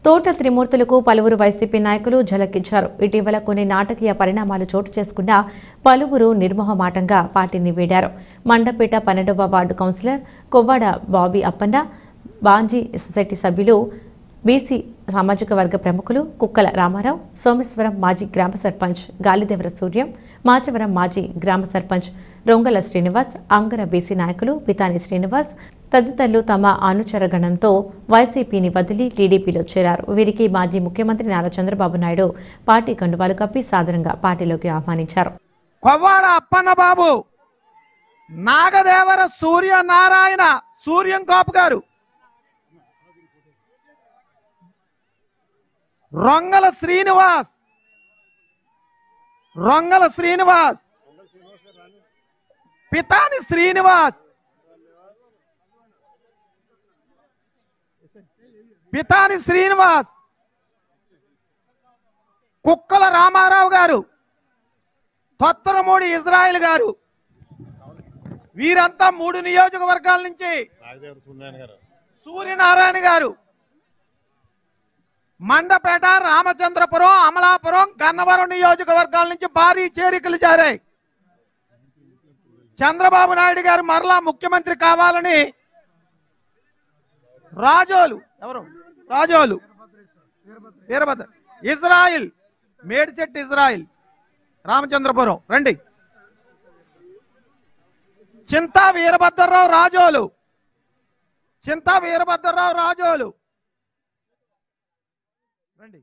తోట త్రిమూర్తులకు పలువురు వైసీపీ నాయకులు ఝలకిచ్చారు. ఇటీవల కొన్ని నాటకీయ పరిణామాలు చోటు చేసుకున్న పలువురు నిర్మోహమాటంగా పార్టీని వీడారు. మండపేట 12వ వార్డు కౌన్సిలర్ కొవ్వాడ బాబీ అప్పన్న, బాంజీ సొసైటీ సభ్యులు, బీసీ సామాజిక వర్గ ప్రముఖులు కుక్కల రామారావు, సోమేశ్వరం మాజీ గ్రామ సర్పంచ్ గాలిదేవర సూర్యం, మాచవరం మాజీ గ్రామ సర్పంచ్ రొంగల శ్రీనివాస్, అంగర బీసీ నాయకులు పితాని శ్రీనివాస్ తదితరులు తమ అనుచరగణంతో వైసీపీని వదిలి టీడీపీలో చేరారు. వీరికి మాజీ ముఖ్యమంత్రి నారా చంద్రబాబు నాయుడు పార్టీ కండువాలు కప్పి సాదరంగా పార్టీలోకి ఆహ్వానించారు. కొవ్వాడ అప్పన్న బాబు, నాగదేవర సూర్యనారాయణ సూర్యం కాపు గారు, రొంగల శ్రీనివాస్, పితాని శ్రీనివాస్, కుక్కల రామారావు గారు, తొత్తరమూడి ఇజ్రాయిల్ గారు, వీరంతా 3 నియోజకవర్గాల నుంచి, సూర్యనారాయణ గారు, మండపేట, రామచంద్రపురం, అమలాపురం, గన్నవరం నియోజకవర్గాల నుంచి భారీ చేరికలు జారాయి. చంద్రబాబు నాయుడు గారు మరలా ముఖ్యమంత్రి కావాలని రాజోలు వీరభద్ర, ఇజ్రాయిల్, మేడిచెట్టు ఇజ్రాయిల్, రామచంద్రపురం రండి, చింతా వీరభద్రరావు రాజోలు రండి.